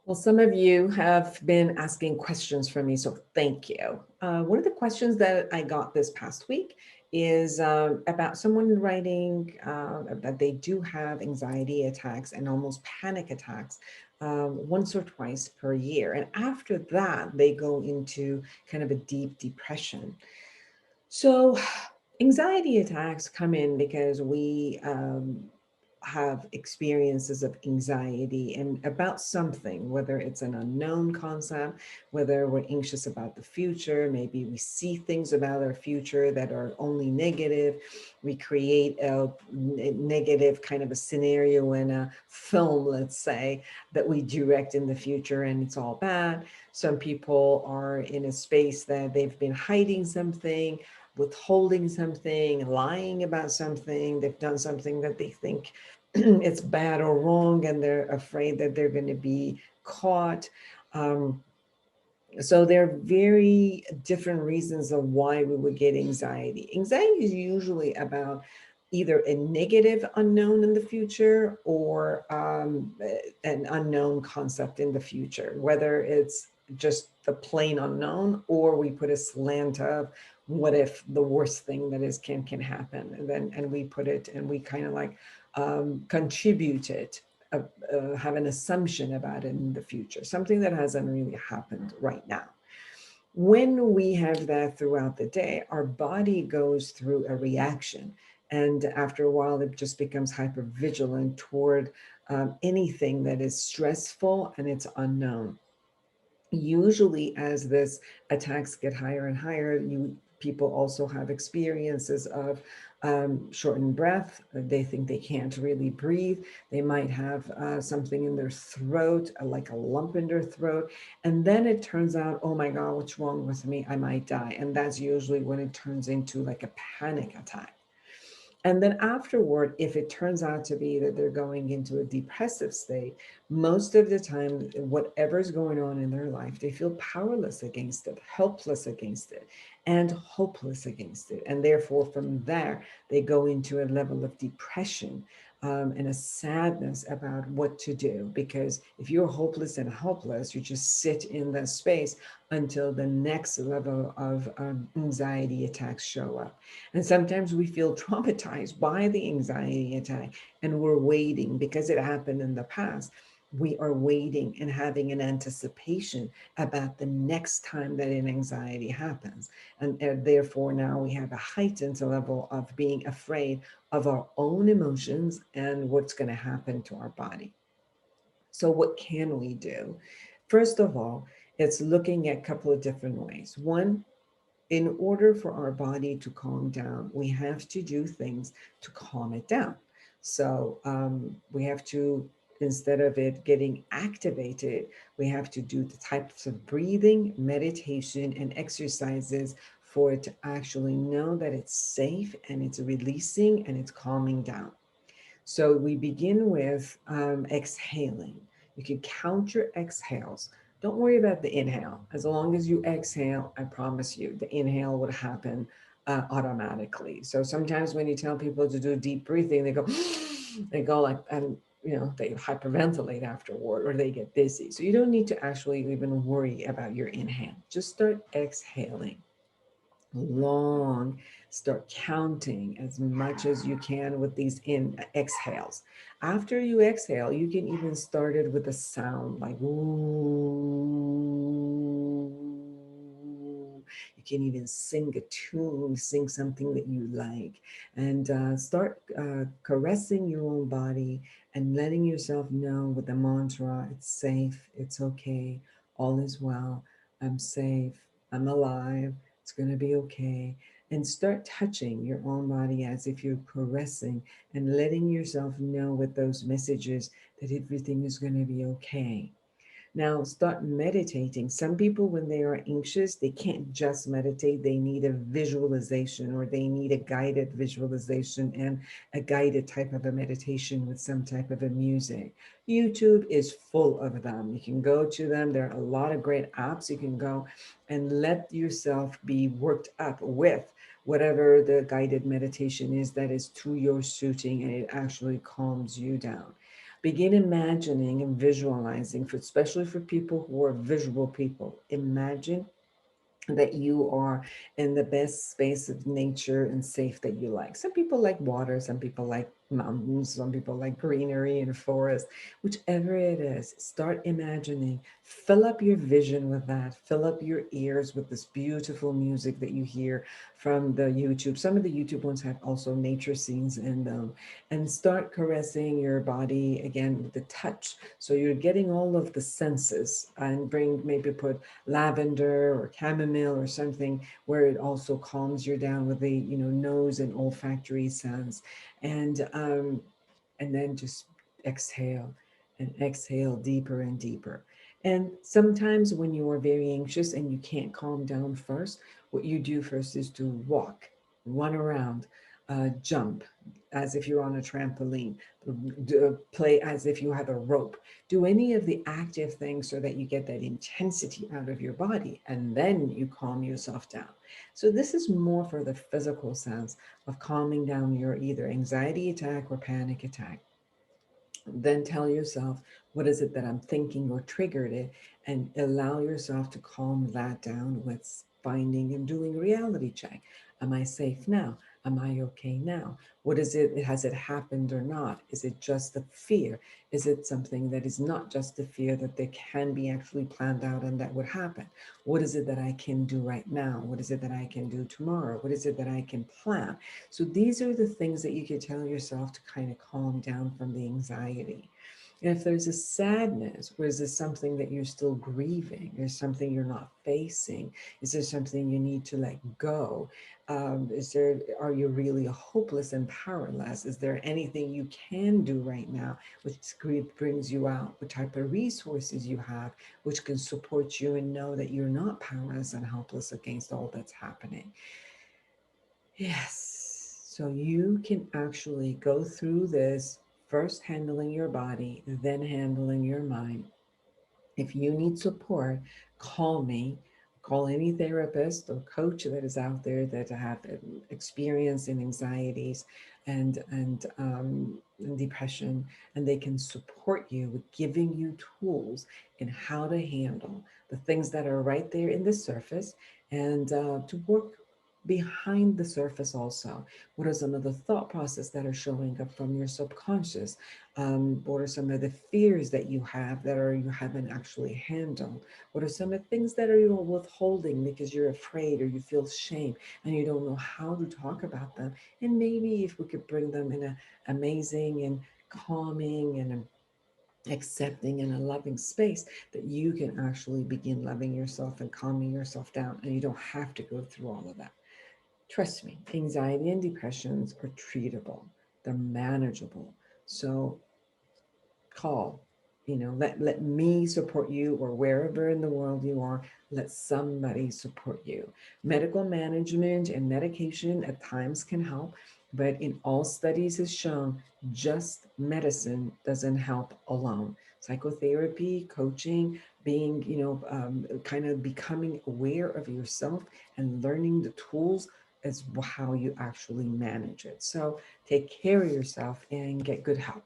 Well, some of you have been asking questions from me, so thank you. One of the questions that I got this past week is about someone writing that they do have anxiety attacks and almost panic attacks once or twice per year. And after that, they go into kind of a deep depression. So, anxiety attacks come in because we have experiences of anxiety and about something, whether it's an unknown concept, whether we're anxious about the future, maybe we see things about our future that are only negative. We create a negative kind of a scenario in a film, let's say, that we direct in the future and it's all bad. Some people are in a space that they've been hiding something, withholding something, lying about something. They've done something that they think it's bad or wrong, and they're afraid that they're going to be caught. Um, so there are very different reasons of why we would get anxiety. Anxiety is usually about either a negative unknown in the future or an unknown concept in the future, whether it's just the plain unknown or we put a slant of what if the worst thing that is can happen, and we put it and we kind of like contribute it, have an assumption about it in the future, something that hasn't really happened right now. When we have that throughout the day, our body goes through a reaction. And after a while, it just becomes hyper vigilant toward anything that is stressful and it's unknown. Usually, as this attacks get higher and higher, people also have experiences of shortened breath. They think they can't really breathe. They might have something in their throat, like a lump in their throat. And then it turns out, oh my God, what's wrong with me? I might die. And that's usually when it turns into like a panic attack. And then afterward, if it turns out to be that they're going into a depressive state, most of the time, whatever's going on in their life, they feel powerless against it, helpless against it, and hopeless against it. And therefore, from there, they go into a level of depression and a sadness about what to do. Because if you're hopeless and helpless, you just sit in that space until the next level of anxiety attacks show up. And sometimes we feel traumatized by the anxiety attack and we're waiting because it happened in the past. We are waiting and having an anticipation about the next time that an anxiety happens. And therefore, now we have a heightened level of being afraid of our own emotions and what's going to happen to our body. So, what can we do? First of all, it's looking at a couple of different ways. One, in order for our body to calm down, we have to do things to calm it down. So we have to, instead of it getting activated, we have to do the types of breathing, meditation, and exercises for it to actually know that it's safe and it's releasing and it's calming down. So we begin with exhaling. You can count your exhales. Don't worry about the inhale. As long as you exhale, I promise you, the inhale would happen automatically. So sometimes when you tell people to do deep breathing, they go, they go like, and they hyperventilate afterward or they get dizzy. So you don't need to actually even worry about your inhale. Just start exhaling long. Start counting as much as you can with these in exhales. After you exhale, you can even start it with a sound like ooh. You can even sing a tune, sing something that you like, and start caressing your own body and letting yourself know with the mantra, it's safe, it's okay, all is well, I'm safe, I'm alive, it's going to be okay. And start touching your own body as if you're caressing and letting yourself know with those messages that everything is going to be okay. Now start meditating. Some people, when they are anxious, they can't just meditate. They need a visualization or they need a guided visualization and a guided type of a meditation with some type of a music. YouTube is full of them. You can go to them. There are a lot of great apps. You can go and let yourself be worked up with whatever the guided meditation is that is to your suiting and it actually calms you down. Begin imagining and visualizing, for, especially for people who are visual people. Imagine that you are in the best space of nature and safe that you like. Some people like water, some people like mountains, some people like greenery and forest, whichever it is, start imagining, fill up your vision with that, fill up your ears with this beautiful music that you hear from the YouTube. Some of the YouTube ones have also nature scenes in them, and start caressing your body again with the touch. So you're getting all of the senses, and bring, maybe put lavender or chamomile or something where it also calms you down with the, nose and olfactory sense. And then just exhale, and exhale deeper and deeper. And sometimes when you are very anxious and you can't calm down first, what you do first is to walk, run around, jump as if you're on a trampoline, play as if you have a rope. Do any of the active things so that you get that intensity out of your body, and then you calm yourself down. So this is more for the physical sense of calming down your either anxiety attack or panic attack. Then tell yourself, what is it that I'm thinking or triggered it, and allow yourself to calm that down with finding and doing a reality check. Am I safe now? Am I okay now? What is it? Has it happened or not? Is it just a fear? Is it something that is not just a fear, that they can be actually planned out and that would happen? What is it that I can do right now? What is it that I can do tomorrow? What is it that I can plan? So these are the things that you can tell yourself to kind of calm down from the anxiety. And if there's a sadness, or is this something that you're still grieving? Is something you're not facing? Is there something you need to let go? Are you really hopeless and powerless? Is there anything you can do right now which grief brings you out? What type of resources you have which can support you and know that you're not powerless and helpless against all that's happening? Yes. So you can actually go through this, first handling your body, then handling your mind. If you need support, call me. Call any therapist or coach that is out there that have experience in anxieties and depression, and they can support you with giving you tools in how to handle the things that are right there in the surface, and to work behind the surface also. What are some of the thought process that are showing up from your subconscious? What are some of the fears that you have that are you haven't actually handled? What are some of the things that are you withholding because you're afraid or you feel shame and you don't know how to talk about them? And maybe if we could bring them in a amazing and calming and accepting and a loving space, that you can actually begin loving yourself and calming yourself down, and you don't have to go through all of that. Trust me, anxiety and depressions are treatable. They're manageable. So call, let me support you, or wherever in the world you are, let somebody support you. Medical management and medication at times can help, but in all studies has shown just medicine doesn't help alone. Psychotherapy, coaching, being, kind of becoming aware of yourself and learning the tools is how you actually manage it. So take care of yourself and get good help.